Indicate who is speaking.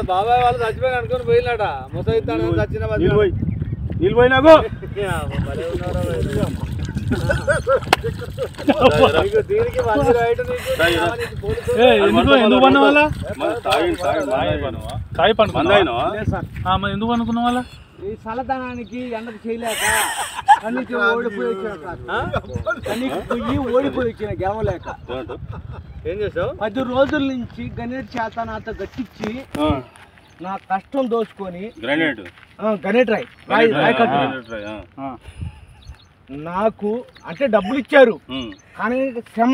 Speaker 1: బాబాయ్ వాళ్ళు చచ్చిపోయి అనుకుని పోయినాట ముసైతాను చచ్చిన
Speaker 2: నిలిపోయినాకు
Speaker 3: ఎందుకు పన్న వాళ్ళ తాయి పండుకున్నా ఎందుకు అనుకున్న వాళ్ళ
Speaker 1: ఈ చల్లదనానికి ఎండకు చేయలేక కన్నీకి ఓడిపోయి వచ్చాక కన్నీకి పొయ్యి ఓడిపోయి వచ్చిన గెలవలేక ఏం చేసావు 10 రోజుల నుంచి గణేట్ చేత నాతో గట్టించి నా కష్టం దోచుకొని గణేట్ రాయ్ నాకు అంటే డబ్బులు ఇచ్చారు కానీ క్షమ